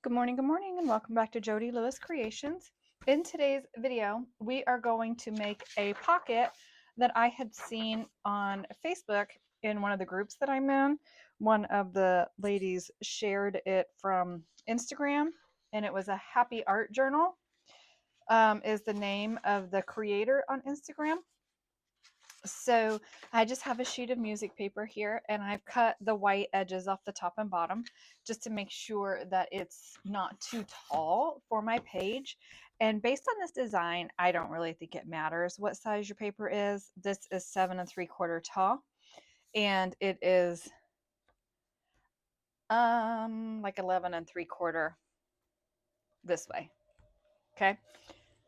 Good morning, and welcome back to Jody Lewis Creations. In today's video, we are going to make a pocket that I had seen on Facebook in one of the groups that I'm in. One of the ladies shared it from Instagram, and it was a happy art journal, is the name of the creator on Instagram. So I just have a sheet of music paper here, and I've cut the white edges off the top and bottom just to make sure that it's not too tall for my page. And based on this design, I don't really think it matters what size your paper is. This is 7 3/4 tall, and it is like 11 3/4 this way. Okay.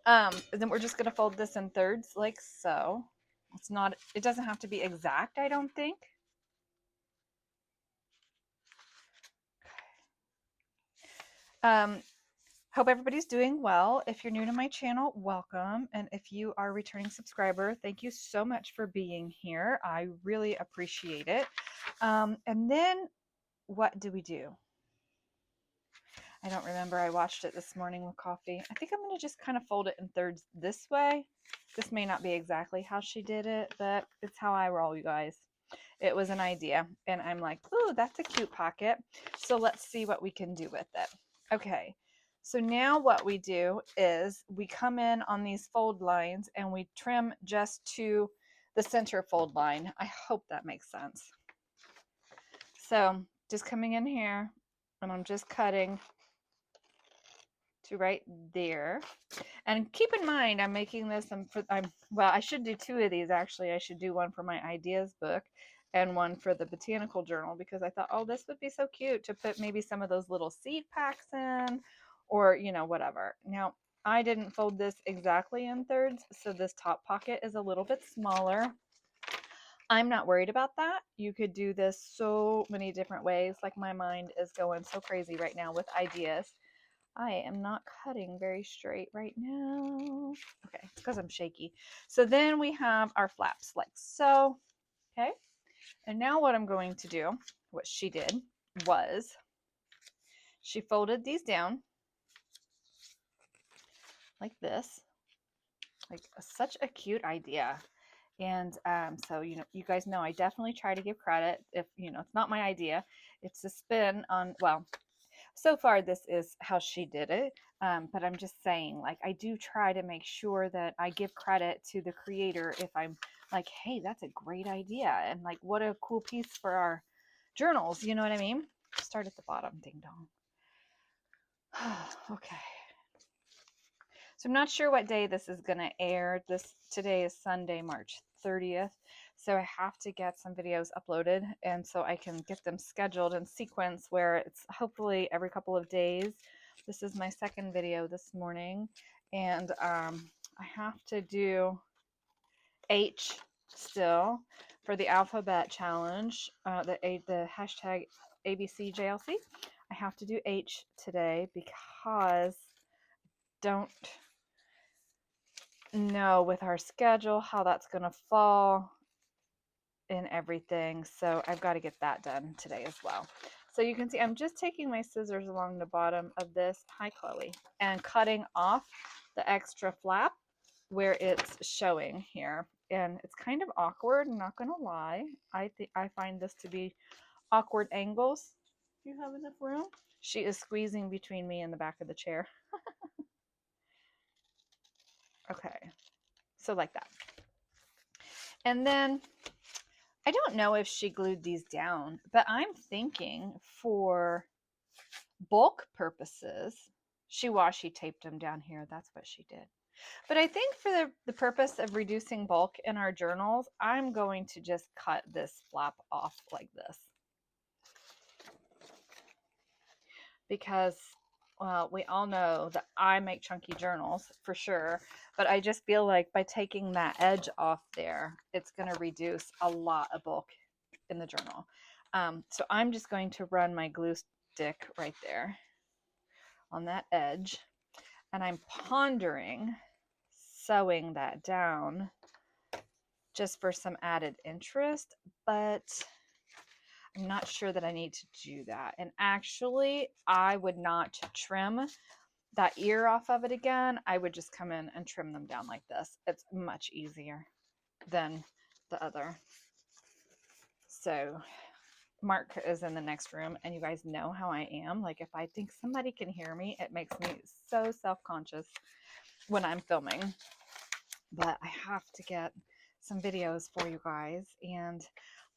Then we're just gonna fold this in thirds like so. It doesn't have to be exact, I don't think. Hope everybody's doing well. If you're new to my channel, welcome. And if you are a returning subscriber, thank you so much for being here. I really appreciate it. And then what do we do? I don't remember. I watched it this morning with coffee. I think I'm going to just kind of fold it in thirds this way. This may not be exactly how she did it, but it's how I roll, you guys. It was an idea. And I'm like, ooh, that's a cute pocket. So let's see what we can do with it. Okay. So now what we do is we come in on these fold lines and we trim just to the center fold line. I hope that makes sense. So just coming in here, and I'm just cutting to right there. And keep in mind, I'm making this, well, I should do two of these actually. I should do one for my ideas book and one for the botanical journal, because I thought, oh, this would be so cute to put maybe some of those little seed packs in, or whatever. Now, I didn't fold this exactly in thirds, so this top pocket is a little bit smaller. I'm not worried about that. You could do this so many different ways. Like, my mind is going so crazy right now with ideas. I am not cutting very straight right now. Okay, it's because I'm shaky. So then we have our flaps like so. Okay, and now what I'm going to do, what she did was she folded these down like this, like such a cute idea. And so, you guys know I definitely try to give credit if, it's not my idea. It's a spin on, well, so far this is how she did it. But I'm just saying, like, I do try to make sure that I give credit to the creator if I'm like, hey, that's a great idea. And like, what a cool piece for our journals. You know what I mean? Start at the bottom, ding dong. Okay. So I'm not sure what day this is going to air. Today is Sunday, March 30th. So I have to get some videos uploaded, and so I can get them scheduled in sequence where it's hopefully every couple of days. This is my second video this morning, and I have to do H still for the alphabet challenge, the hashtag ABCJLC. I have to do H today because don't know with our schedule how that's going to fall and everything. So I've got to get that done today as well. So you can see I'm just taking my scissors along the bottom of this, hi Chloe, and cutting off the extra flap where it's showing here. And it's kind of awkward, I'm not going to lie. I find this to be awkward angles. Do you have enough room? She is squeezing between me and the back of the chair. Okay, so like that. And then I don't know if she glued these down, but I'm thinking for bulk purposes, she washi taped them down here. That's what she did. But I think for the purpose of reducing bulk in our journals, I'm going to just cut this flap off like this. Because, well, we all know that I make chunky journals for sure, but I just feel like by taking that edge off there, it's going to reduce a lot of bulk in the journal. So I'm just going to run my glue stick right there on that edge, and I'm pondering sewing that down just for some added interest, but I'm not sure that I need to do that. And actually, I would not trim that ear off of it again. I would just come in and trim them down like this. It's much easier than the other. So Mark is in the next room, and you guys know how I am. Like, if I think somebody can hear me, it makes me so self-conscious when I'm filming. But I have to get some videos for you guys, and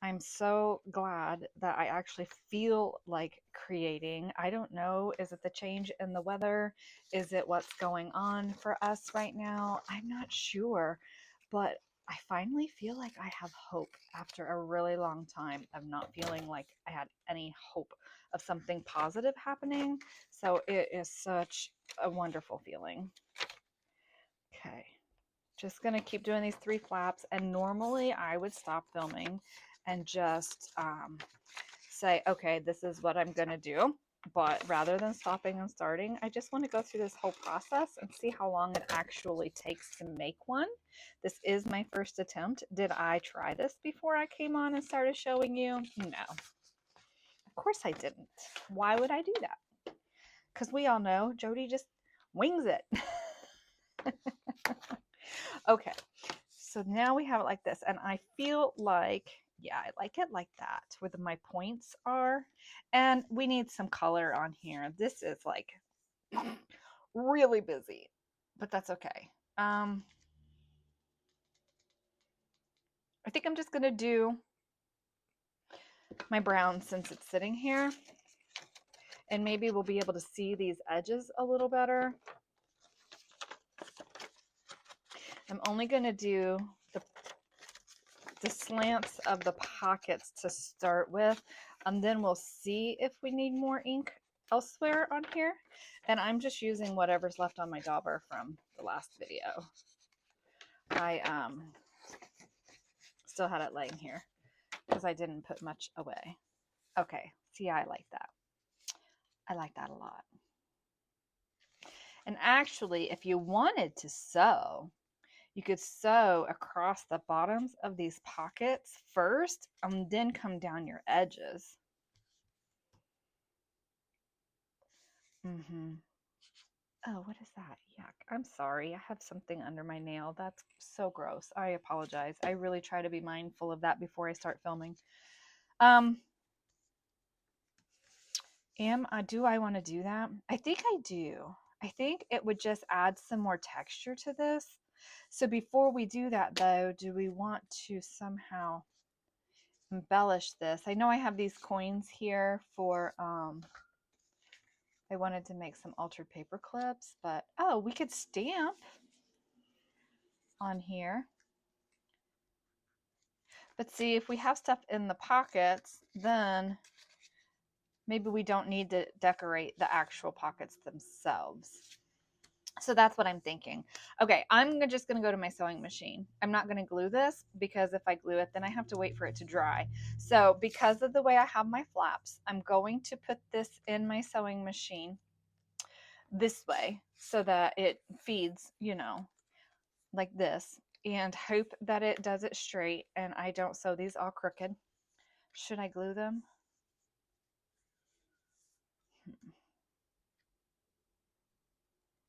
I'm so glad that I actually feel like creating. I don't know, is it the change in the weather? Is it what's going on for us right now? I'm not sure, but I finally feel like I have hope after a really long time of not feeling like I had any hope of something positive happening. So it is such a wonderful feeling. Okay. Just going to keep doing these 3 flaps, and normally I would stop filming and just say, okay, this is what I'm going to do. But rather than stopping and starting, I just want to go through this whole process and see how long it actually takes to make one. This is my first attempt. Did I try this before I came on and started showing you? No. Of course I didn't. Why would I do that? Because we all know Jody just wings it. Okay, so now we have it like this, and I feel like, yeah, I like it like that, where my points are, and we need some color on here. This is like really busy, but that's okay. I think I'm just gonna do my brown since it's sitting here, and maybe we'll be able to see these edges a little better. I'm only gonna do the slants of the pockets to start with, and then we'll see if we need more ink elsewhere on here. And I'm just using whatever's left on my dauber from the last video. I still had it laying here because I didn't put much away. Okay, see, I like that. I like that a lot. And actually, if you wanted to sew, you could sew across the bottoms of these pockets first and then come down your edges. Oh, what is that? Yuck. I'm sorry. I have something under my nail. That's so gross. I apologize. I really try to be mindful of that before I start filming. Do I want to do that? I think I do. I think it would just add some more texture to this. So before we do that though, do we want to somehow embellish this? I know I have these coins here for, I wanted to make some altered paper clips, but oh, we could stamp on here. But see, if we have stuff in the pockets, then maybe we don't need to decorate the actual pockets themselves. So that's what I'm thinking. Okay, I'm just going to go to my sewing machine. I'm not going to glue this because if I glue it, then I have to wait for it to dry. So because of the way I have my flaps, I'm going to put this in my sewing machine this way so that it feeds, you know, like this, and hope that it does it straight and I don't sew these all crooked. Should I glue them?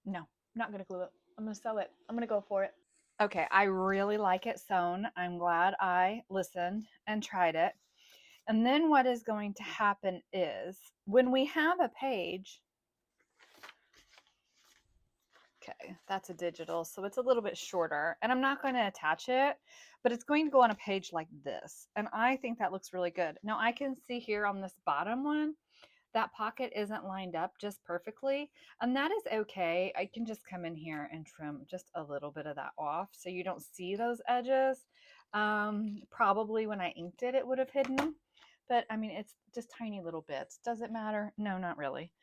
No, I'm not going to glue it. I'm going to sew it. I'm going to go for it. Okay, I really like it sewn. I'm glad I listened and tried it. And then what is going to happen is when we have a page, okay, that's a digital, so it's a little bit shorter, and I'm not going to attach it, but it's going to go on a page like this, and I think that looks really good. Now I can see here on this bottom one, that pocket isn't lined up just perfectly, and that is okay. I can just come in here and trim just a little bit of that off so you don't see those edges. Probably when I inked it, it would have hidden, but I mean, it's just tiny little bits. Does it matter? No, not really.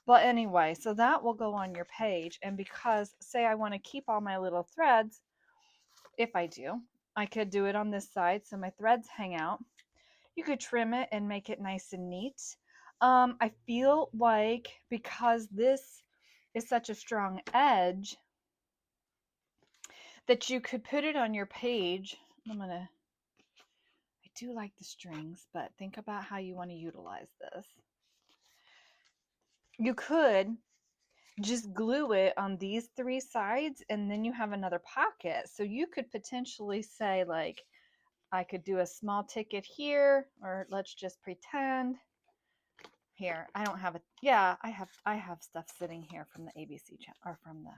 But anyway, so that will go on your page, and because say I want to keep all my little threads, if I do, I could do it on this side so my threads hang out. You could trim it and make it nice and neat. I feel like because this is such a strong edge that you could put it on your page. I do like the strings, but think about how you want to utilize this. You could just glue it on these 3 sides and then you have another pocket. So you could potentially say like, I could do a small ticket here, or let's just pretend here. I don't have a, yeah, I have stuff sitting here from the ABC challenge or from the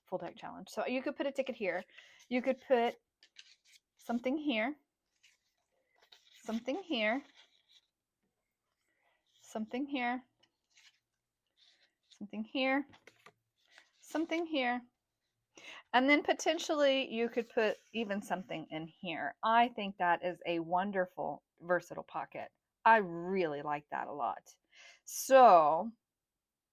Full Deck Challenge. So you could put a ticket here. You could put something here, something here, something here, something here, something here. And then potentially you could put even something in here. I think that is a wonderful, versatile pocket. I really like that a lot. So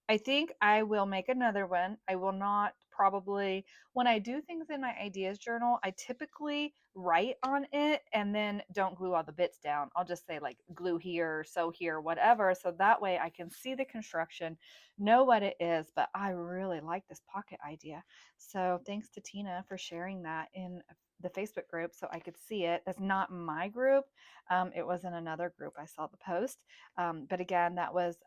I think I will make another one. I will not probably, when I do things in my ideas journal, I typically write on it and then don't glue all the bits down. I'll just say like glue here, sew here, whatever. So that way I can see the construction, know what it is, but I really like this pocket idea. So thanks to Tina for sharing that in the Facebook group so I could see it. That's not my group. It was in another group. I saw the post. But again, that was,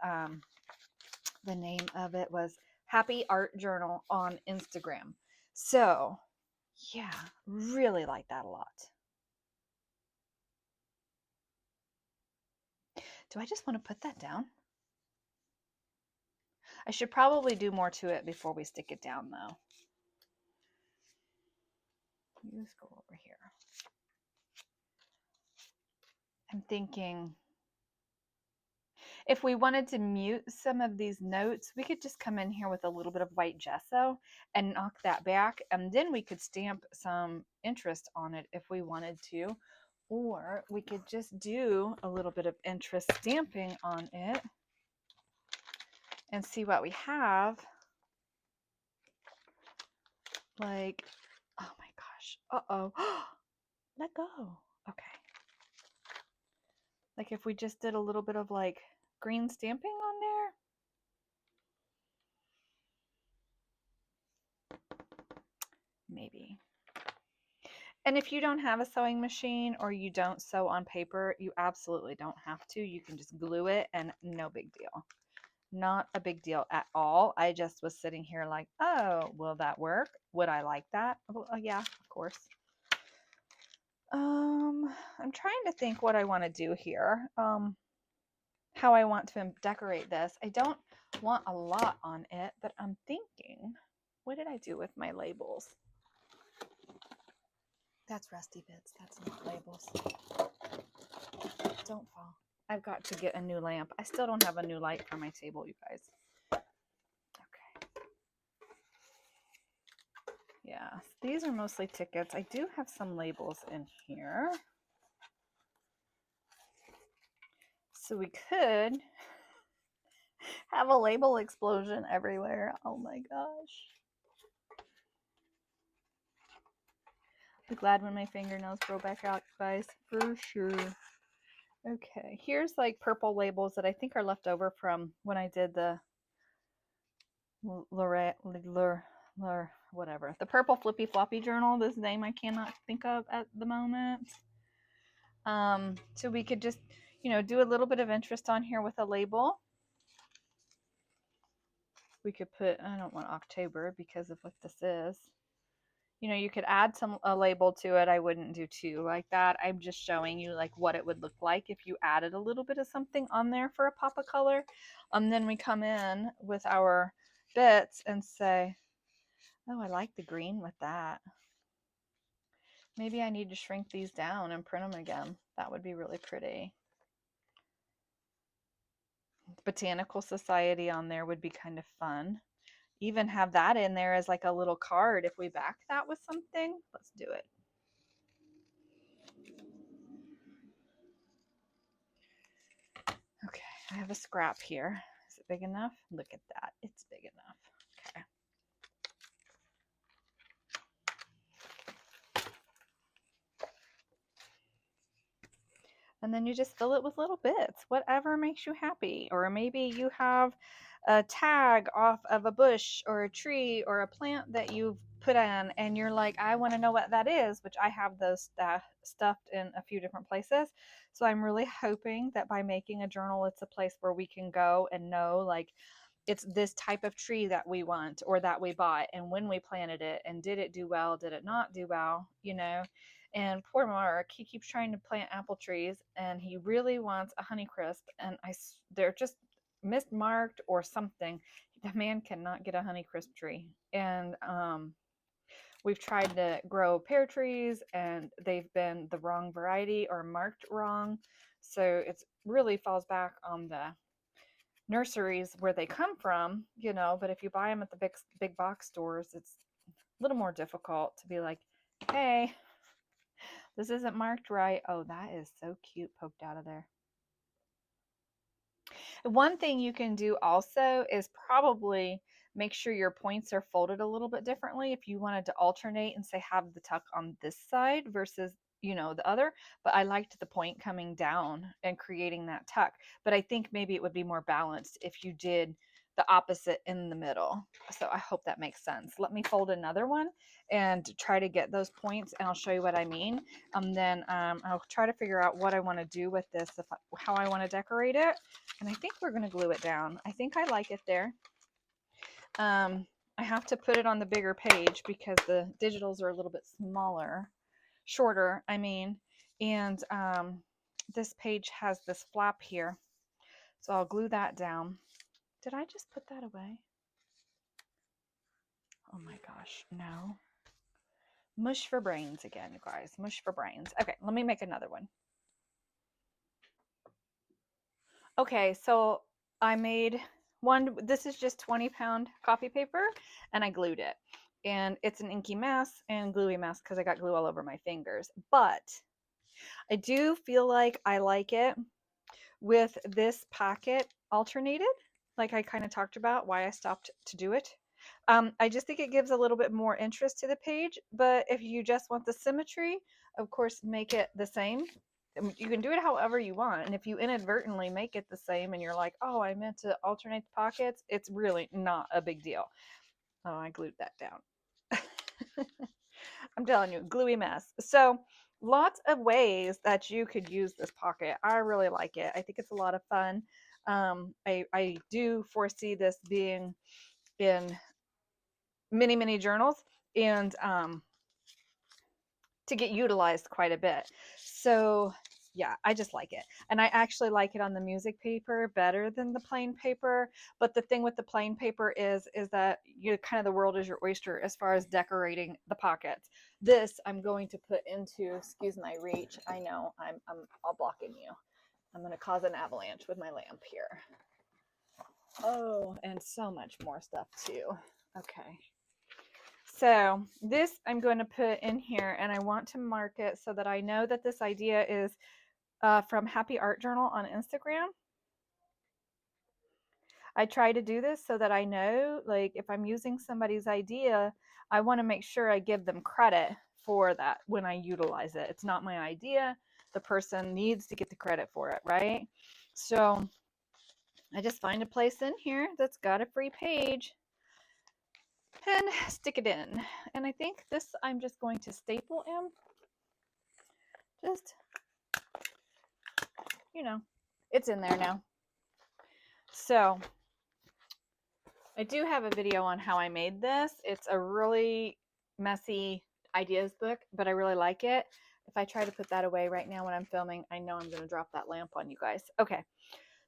the name of it was Happy Art Journal on Instagram. So yeah, really like that a lot. Do I just want to put that down? I should probably do more to it before we stick it down though. Let's go over here. I'm thinking if we wanted to mute some of these notes, we could just come in here with a little bit of white gesso and knock that back, and then we could stamp some interest on it if we wanted to. Or we could just do a little bit of interest stamping on it and see what we have. Like, oh my gosh. Uh-oh. Let go. Okay. Like if we just did a little bit of like green stamping on there. Maybe. And if you don't have a sewing machine or you don't sew on paper, you absolutely don't have to. You can just glue it and no big deal. Not a big deal at all. I just was sitting here like, oh, will that work? Would I like that? Oh, yeah, of course. I'm trying to think what I want to do here. How I want to decorate this. I don't want a lot on it, but I'm thinking, what did I do with my labels? That's rusty bits. That's not labels. Don't fall. I've got to get a new lamp. I still don't have a new light for my table, you guys. Okay. Yeah, these are mostly tickets. I do have some labels in here. So we could have a label explosion everywhere. Oh my gosh. Be glad when my fingernails grow back out, guys, for sure. Okay, here's like purple labels that I think are left over from when I did the whatever, the purple flippy floppy journal. This name I cannot think of at the moment. So we could just, do a little bit of interest on here with a label. We could put, I don't want October because of what this is. You could add a label to it. I wouldn't do two like that. I'm just showing you like what it would look like if you added a little bit of something on there for a pop of color. And then we come in with our bits and say, oh, I like the green with that. Maybe I need to shrink these down and print them again. That would be really pretty. Botanical Society on there would be kind of fun. Even have that in there as like a little card if we back that with something. Let's do it. Okay, I have a scrap here. Is it big enough? Look at that. It's big enough. Okay. And then you just fill it with little bits, whatever makes you happy. Or maybe you have a tag off of a bush or a tree or a plant that you've put in, and you're like, I want to know what that is, which I have those stuffed in a few different places. So I'm really hoping that by making a journal, it's a place where we can go and know, like, it's this type of tree that we want or that we bought, and when we planted it, and did it do well, did it not do well, you know. And poor Mark, he keeps trying to plant apple trees, and he really wants a Honeycrisp, and they're just mismarked or something. The man cannot get a Honeycrisp tree. And we've tried to grow pear trees, and they've been the wrong variety or marked wrong. So it's really falls back on the nurseries where they come from, you know. But if you buy them at the big box stores, it's a little more difficult to be like, hey, this isn't marked right. Oh, that is so cute, poked out of there. One thing you can do also is probably make sure your points are folded a little bit differently if you wanted to alternate and say have the tuck on this side versus, you know, the other. But I liked the point coming down and creating that tuck. But I think maybe it would be more balanced if you did the opposite in the middle. So I hope that makes sense. Let me fold another one and try to get those points, and I'll show you what I mean. Then I'll try to figure out what I want to do with this, how I want to decorate it. And I think we're going to glue it down. I think I like it there. I have to put it on the bigger page because the digitals are a little bit shorter, I mean. And this page has this flap here. So I'll glue that down. Did I just put that away? Oh my gosh, no. Mush for brains again, you guys. Mush for brains. Okay, let me make another one. Okay, so I made one. This is just 20-pound copy paper, and I glued it. And it's an inky mess and gluey mess because I got glue all over my fingers. But I do feel like I like it with this pocket alternated, like I kind of talked about why I stopped to do it. I just think it gives a little bit more interest to the page. But if you just want the symmetry, of course, make it the same. You can do it however you want. And if you inadvertently make it the same and you're like, oh, I meant to alternate the pockets, it's really not a big deal. Oh, I glued that down. I'm telling you, gluey mess. So lots of ways that you could use this pocket. I really like it. I think it's a lot of fun. I do foresee this being in many journals, and to get utilized quite a bit. So yeah, I just like it. And I actually like it on the music paper better than the plain paper. But the thing with the plain paper is that you kind of, the world is your oyster as far as decorating the pockets. This I'm going to put into, excuse my reach. I know I'm all blocking you. I'm going to cause an avalanche with my lamp here. Oh, and so much more stuff too. Okay. So this I'm going to put in here, and I want to mark it so that I know that this idea is from Happy Art Journal on Instagram. I try to do this so that I know, like, if I'm using somebody's idea, I want to make sure I give them credit for that when I utilize it. It's not my idea. The person needs to get the credit for it, right? So I just find a place in here that's got a free page and stick it in. And I think this I'm just going to staple in. Just, you know, it's in there now. So I do have a video on how I made this. It's a really messy ideas book, but I really like it. If I try to put that away right now when I'm filming, I know I'm going to drop that lamp on you guys. Okay,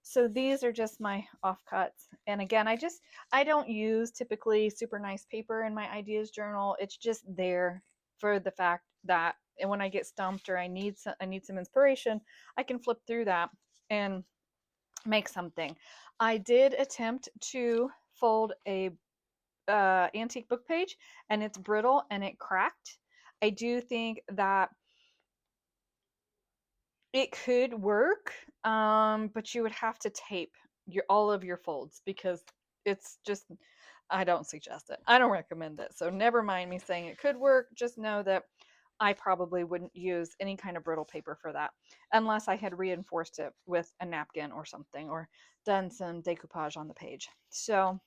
so these are just my offcuts. And again, I don't use typically super nice paper in my ideas journal. It's just there for the fact that, and when I get stumped or I need some inspiration, I can flip through that and make something. I did attempt to fold a antique book page, and it's brittle and it cracked. I do think that it could work, but you would have to tape all of your folds because it's just, I don't suggest it. I don't recommend it. So never mind me saying it could work. Just know that I probably wouldn't use any kind of brittle paper for that unless I had reinforced it with a napkin or something, or done some decoupage on the page. So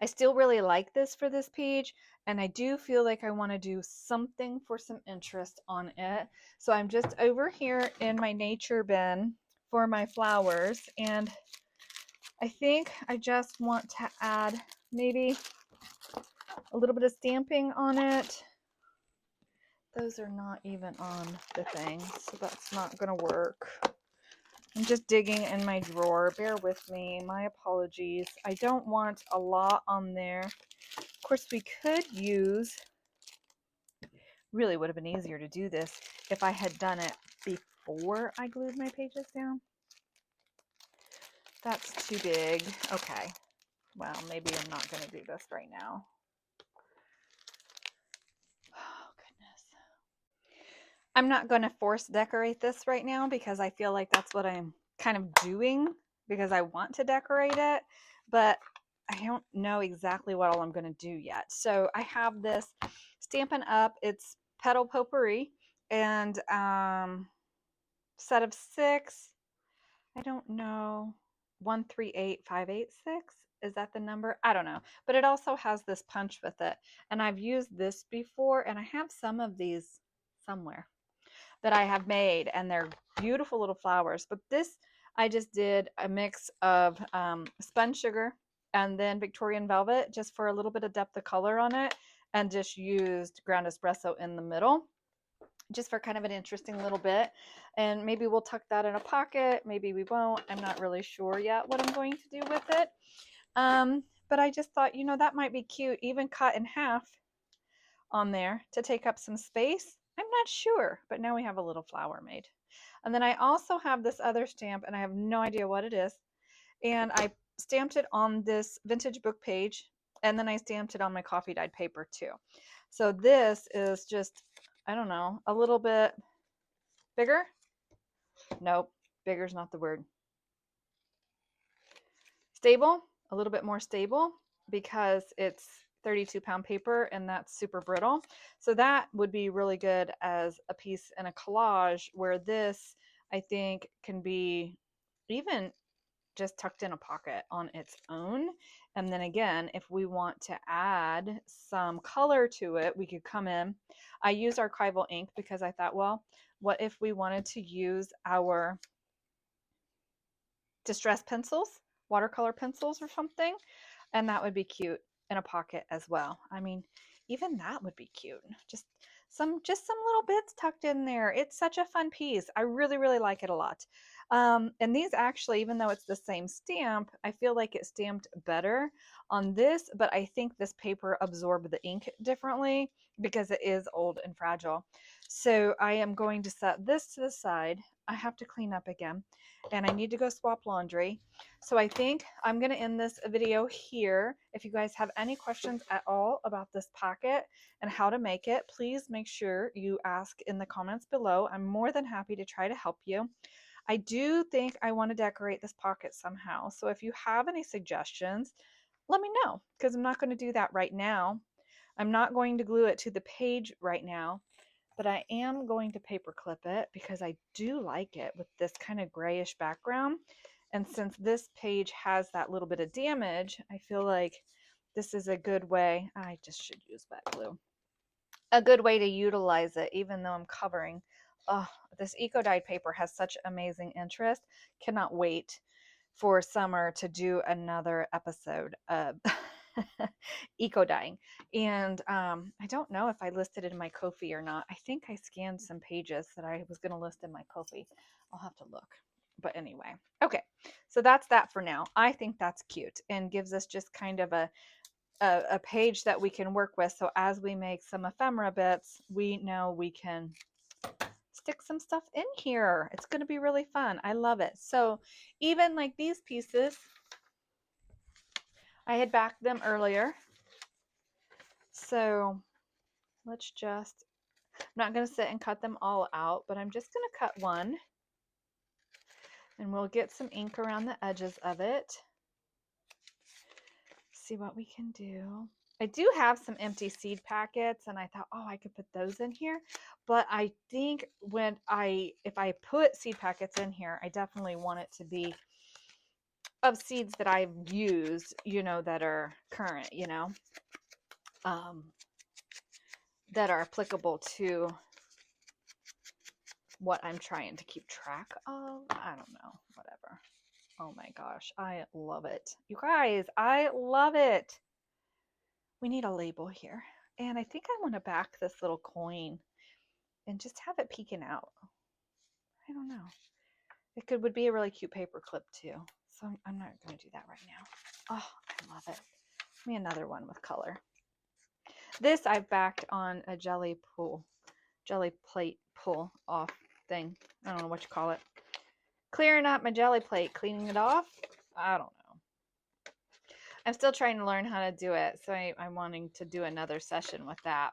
I still really like this for this page, and I do feel like I want to do something for some interest on it. So I'm just over here in my nature bin for my flowers, and I think I just want to add maybe a little bit of stamping on it. Those are not even on the thing, so that's not going to work. I'm just digging in my drawer. Bear with me. My apologies. I don't want a lot on there. Of course, we could use, really would have been easier to do this if I had done it before I glued my pages down. That's too big. Okay. Well, maybe I'm not going to do this right now. Oh, goodness. I'm not going to force decorate this right now because I feel like that's what I'm kind of doing because I want to decorate it, but I don't know exactly what all I'm going to do yet. So I have this Stampin' Up! It's Petal Potpourri, and set of 6. I don't know. 138586. Is that the number? I don't know. But it also has this punch with it. And I've used this before, and I have some of these somewhere that I have made, and they're beautiful little flowers. But this, I just did a mix of spun sugar and then Victorian velvet just for a little bit of depth of color on it, and just used ground espresso in the middle just for kind of an interesting little bit. And maybe we'll tuck that in a pocket. Maybe we won't. I'm not really sure yet what I'm going to do with it. But I just thought, that might be cute, even cut in half on there to take up some space. I'm not sure, but now we have a little flower made. And then I also have this other stamp, and I have no idea what it is. And I stamped it on this vintage book page, and then I stamped it on my coffee dyed paper too. So this is just, I don't know, a little bit bigger. Nope, bigger is not the word. Stable, a little bit more stable, because it's 32-pound paper and that's super brittle. So that would be really good as a piece in a collage, where this, I think, can be even just tucked in a pocket on its own. And then again, if we want to add some color to it, we could come in. I use archival ink because I thought, well, what if we wanted to use our distress pencils, watercolor pencils or something, and that would be cute in a pocket as well. I mean, even that would be cute. Just some little bits tucked in there. It's such a fun piece. I really, really like it a lot. And these actually, even though it's the same stamp, I feel like it's stamped better on this, but I think this paper absorbed the ink differently because it is old and fragile. So I am going to set this to the side. I have to clean up again, and I need to go swap laundry. So I think I'm going to end this video here. If you guys have any questions at all about this pocket and how to make it, please make sure you ask in the comments below. I'm more than happy to try to help you. I do think I want to decorate this pocket somehow. So if you have any suggestions, let me know, because I'm not going to do that right now. I'm not going to glue it to the page right now, but I am going to paper clip it because I do like it with this kind of grayish background. And since this page has that little bit of damage, I feel like this is a good way. I just should use wet glue. A good way to utilize it, even though I'm covering. Oh, this eco dyed paper has such amazing interest. Cannot wait for summer to do another episode of eco dyeing. And I don't know if I listed it in my Ko-fi or not. I think I scanned some pages that I was going to list in my Ko-fi. I'll have to look. But anyway, okay, so that's that for now. I think that's cute and gives us just kind of a page that we can work with. So as we make some ephemera bits, we know we can stick some stuff in here. It's going to be really fun. I love it. So even like these pieces, I had backed them earlier. So let's just, I'm not going to sit and cut them all out, but I'm just going to cut one, and we'll get some ink around the edges of it. See what we can do. I do have some empty seed packets, and I thought, oh, I could put those in here. But I think if I put seed packets in here, I definitely want it to be of seeds that I've used, that are current, um, that are applicable to what I'm trying to keep track of. I don't know, whatever. Oh my gosh, I love it. You guys, I love it. We need a label here. And I think I want to back this little coin and just have it peeking out. I don't know. Would be a really cute paper clip too. So I'm not going to do that right now. Oh, I love it. Give me another one with color. This I've backed on a jelly plate pull off thing. I don't know what you call it. Clearing up my jelly plate, cleaning it off. I don't know. I'm still trying to learn how to do it, so I'm wanting to do another session with that.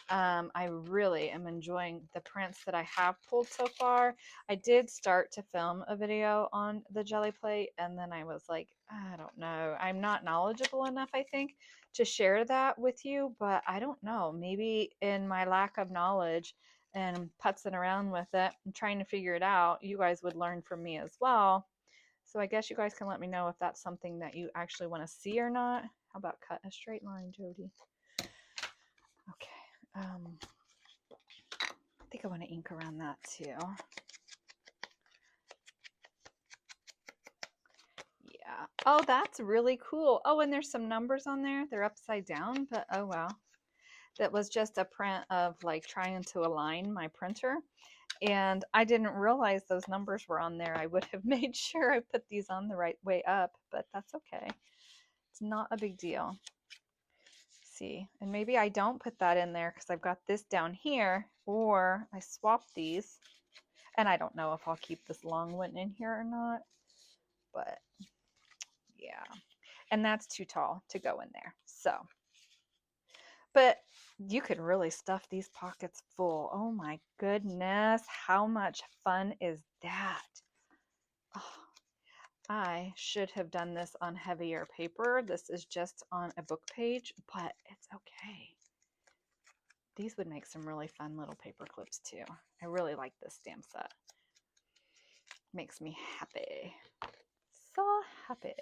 I really am enjoying the prints that I have pulled so far. I did start to film a video on the jelly plate, and then I was like, I don't know. I'm not knowledgeable enough, I think, to share that with you, but I don't know. Maybe in my lack of knowledge and putzing around with it and trying to figure it out, you guys would learn from me as well. So I guess you guys can let me know if that's something that you actually want to see or not. How about cut a straight line, Jody? Okay. I think I want to ink around that too. Yeah. Oh, that's really cool. Oh, and there's some numbers on there. They're upside down, but oh wow. That was just a print of like trying to align my printer. And I didn't realize those numbers were on there. I would have made sure I put these on the right way up, but that's okay. It's not a big deal. See, and maybe I don't put that in there because I've got this down here, or I swap these, and I don't know if I'll keep this long one in here or not, but yeah, and that's too tall to go in there. So, but you could really stuff these pockets full. Oh my goodness, how much fun is that? Oh, I should have done this on heavier paper. This is just on a book page, but it's okay. These would make some really fun little paper clips too. I really like this stamp set. Makes me happy. So happy.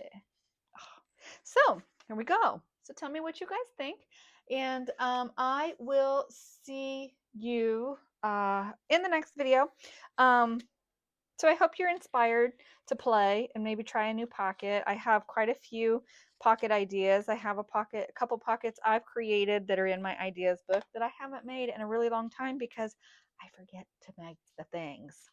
Oh. So here we go. So tell me what you guys think. And I will see you in the next video. So I hope you're inspired to play and maybe try a new pocket. I have quite a few pocket ideas. I have a couple pockets I've created that are in my ideas book that I haven't made in a really long time because I forget to make the things.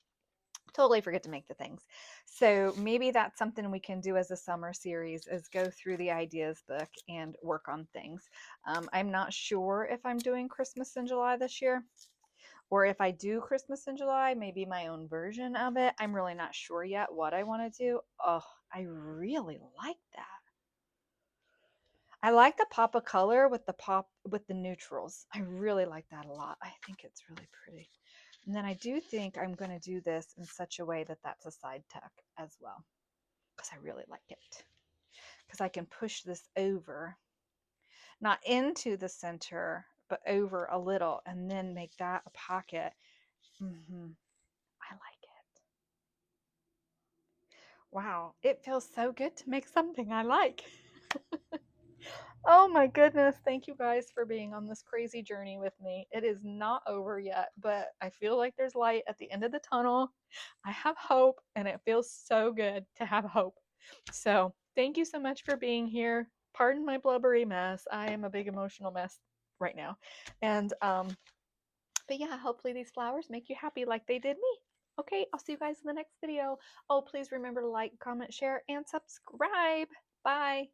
Totally forget to make the things. So maybe that's something we can do as a summer series, is go through the ideas book and work on things. I'm not sure if I'm doing Christmas in July this year. Or if I do Christmas in July, maybe my own version of it. I'm really not sure yet what I want to do. Oh, I really like that. I like the pop of color with the neutrals. I really like that a lot. I think it's really pretty. And then I do think I'm going to do this in such a way that that's a side tuck as well, because I really like it. Because I can push this over, not into the center, but over a little, and then make that a pocket. I like it. Wow, it feels so good to make something I like. Oh my goodness. Thank you guys for being on this crazy journey with me. It is not over yet, but I feel like there's light at the end of the tunnel. I have hope, and it feels so good to have hope. So, thank you so much for being here. Pardon my blubbery mess. I am a big emotional mess right now. And but yeah, hopefully these flowers make you happy like they did me. Okay, I'll see you guys in the next video. Oh, please remember to like, comment, share, and subscribe. Bye.